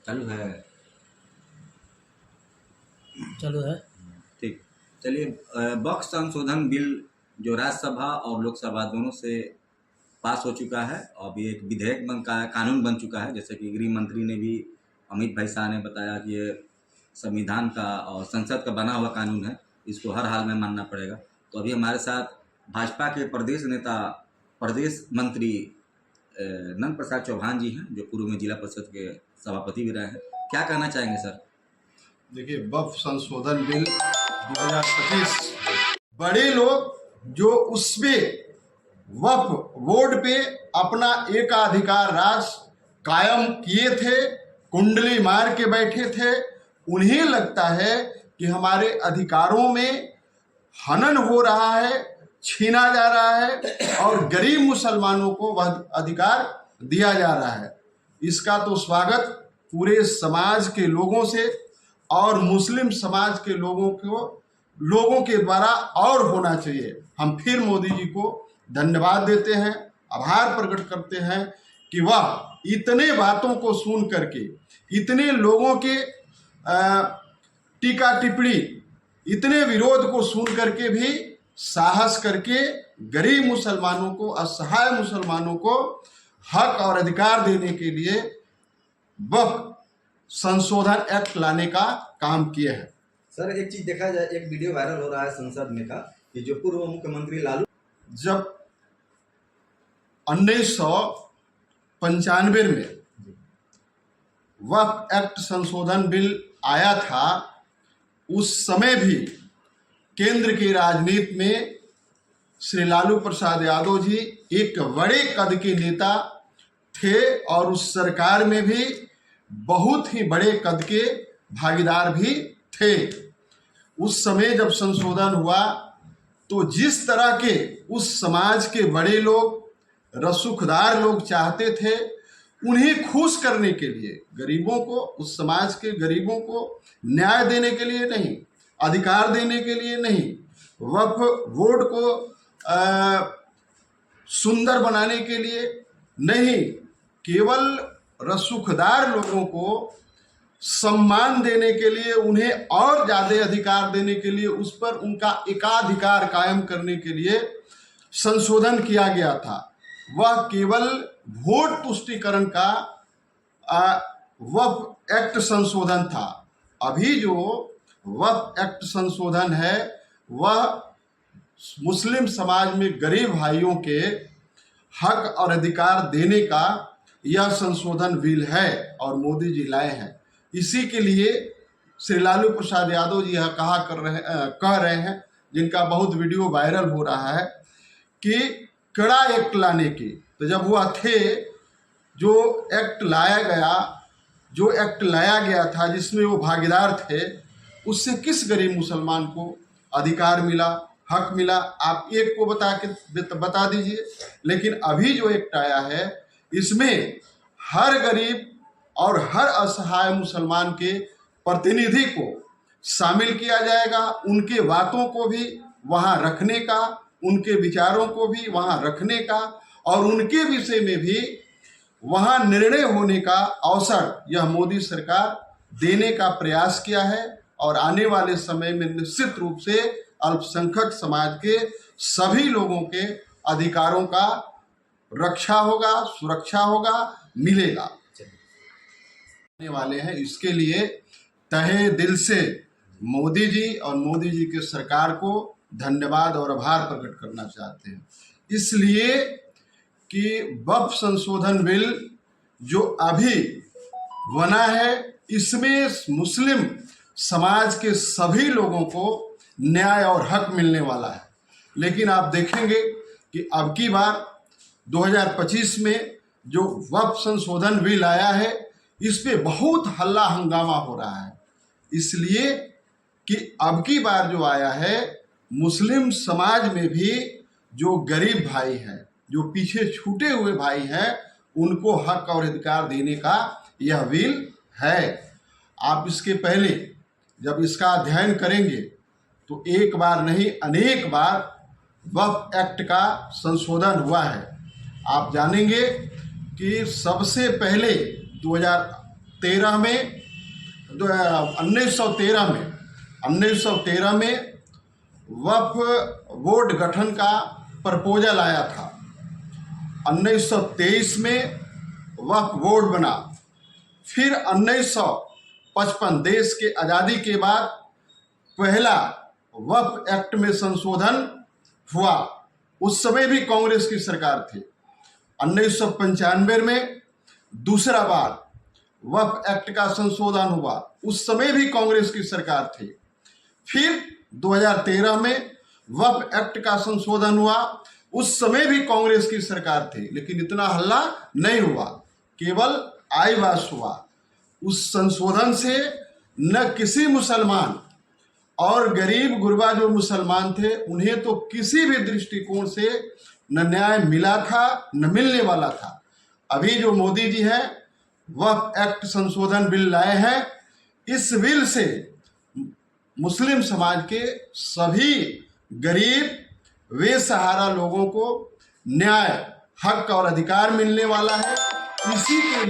चालू है। चालू है। ठीक, चलिए। वक्फ संशोधन बिल जो राज्यसभा और लोकसभा दोनों से पास हो चुका है, अभी एक विधेयक कानून बन चुका है। जैसे कि गृह मंत्री ने भी, अमित भाई शाह ने बताया कि ये संविधान का और संसद का बना हुआ कानून है, इसको हर हाल में मानना पड़ेगा। तो अभी हमारे साथ भाजपा के प्रदेश नेता, प्रदेश मंत्री नंद प्रसाद चौहान जी हैं, जो पूर्व में जिला परिषद के सभापति भी रहे हैं। क्या कहना चाहेंगे सर? देखिए, वक्फ संशोधन बिल 2025, बड़े लोग जो उसमें वक्फ बोर्ड पे अपना एकाधिकार राज कायम किए थे, कुंडली मार के बैठे थे, उन्हें लगता है कि हमारे अधिकारों में हनन हो रहा है, छीना जा रहा है और गरीब मुसलमानों को वह अधिकार दिया जा रहा है। इसका तो स्वागत पूरे समाज के लोगों से और मुस्लिम समाज के लोगों के द्वारा और होना चाहिए। हम फिर मोदी जी को धन्यवाद देते हैं, आभार प्रकट करते हैं कि वह इतने बातों को सुन करके, इतने लोगों के टीका टिप्पणी, इतने विरोध को सुन करके भी साहस करके गरीब मुसलमानों को, असहाय मुसलमानों को हक और अधिकार देने के लिए वक्फ संशोधन एक्ट लाने का काम किया है। सर, एक चीज देखा जाए, एक वीडियो वायरल हो रहा है संसद में का, कि जो पूर्व मुख्यमंत्री लालू, जब 1995 में वक्फ एक्ट संशोधन बिल आया था, उस समय भी केंद्र की राजनीति में श्री लालू प्रसाद यादव जी एक बड़े कद के नेता थे और उस सरकार में भी बहुत ही बड़े कद के भागीदार भी थे। उस समय जब संशोधन हुआ तो जिस तरह के उस समाज के बड़े लोग, रसूखदार लोग चाहते थे, उन्हें खुश करने के लिए, गरीबों को, उस समाज के गरीबों को न्याय देने के लिए नहीं, अधिकार देने के लिए नहीं, वक्फ बोर्ड को सुंदर बनाने के लिए नहीं, केवल रसूखदार लोगों को सम्मान देने के लिए, उन्हें और ज्यादा अधिकार देने के लिए, उस पर उनका एकाधिकार कायम करने के लिए संशोधन किया गया था। वह केवल वोट पुष्टिकरण का वक्फ एक्ट संशोधन था। अभी जो वक्फ एक्ट संशोधन है वह मुस्लिम समाज में गरीब भाइयों के हक और अधिकार देने का यह संशोधन बिल है और मोदी जी लाए हैं। इसी के लिए श्री लालू प्रसाद यादव जी यह कह रहे हैं, जिनका बहुत वीडियो वायरल हो रहा है, कि कड़ा एक्ट लाने की। तो जब वह थे, जो एक्ट लाया गया था जिसमें वो भागीदार थे, उससे किस गरीब मुसलमान को अधिकार मिला, हक मिला? आप एक को बता दीजिए। लेकिन अभी जो एक्ट आया है, इसमें हर गरीब और हर असहाय मुसलमान के प्रतिनिधि को शामिल किया जाएगा, उनके बातों को भी वहां रखने का, उनके विचारों को भी वहां रखने का और उनके विषय में भी वहां निर्णय होने का अवसर यह मोदी सरकार देने का प्रयास किया है। और आने वाले समय में निश्चित रूप से अल्पसंख्यक समाज के सभी लोगों के अधिकारों का रक्षा होगा, सुरक्षा होगा, मिलेगा वाले हैं। इसके लिए तहे दिल से मोदी जी और मोदी जी के सरकार को धन्यवाद और आभार प्रकट करना चाहते हैं, इसलिए कि वक्फ संशोधन बिल जो अभी बना है, इसमें मुस्लिम समाज के सभी लोगों को न्याय और हक मिलने वाला है। लेकिन आप देखेंगे कि अब की बार 2025 में जो वक्फ संशोधन बिल आया है, इस पे बहुत हल्ला हंगामा हो रहा है, इसलिए कि अब की बार जो आया है, मुस्लिम समाज में भी जो गरीब भाई हैं, जो पीछे छूटे हुए भाई हैं, उनको हक और अधिकार देने का यह बिल है। आप इसके पहले जब इसका अध्ययन करेंगे तो एक बार नहीं, अनेक बार वक्फ एक्ट का संशोधन हुआ है। आप जानेंगे कि सबसे पहले 1913 में वक्फ बोर्ड गठन का प्रपोजल आया था। 1923 में वक्फ बोर्ड बना। फिर 1955 देश के आज़ादी के बाद पहला वक्फ एक्ट में संशोधन हुआ। उस समय भी कांग्रेस की सरकार थी। 1995 में दूसरा बार वक्फ एक्ट का संशोधन हुआ। उस समय भी कांग्रेस की सरकार थी। फिर 2013 में वक्फ एक्ट का संशोधन हुआ। उस समय भी कांग्रेस की सरकार थी, लेकिन इतना हल्ला नहीं हुआ, केवल आईवास हुआ। उस संशोधन से न किसी मुसलमान और गरीब गुरबा जो मुसलमान थे उन्हें तो किसी भी दृष्टिकोण से न न्याय मिला था न मिलने वाला था। अभी जो मोदी जी हैं वक्फ एक्ट संशोधन बिल लाए हैं, इस बिल से मुस्लिम समाज के सभी गरीब बेसहारा लोगों को न्याय, हक और अधिकार मिलने वाला है। इसी के लिए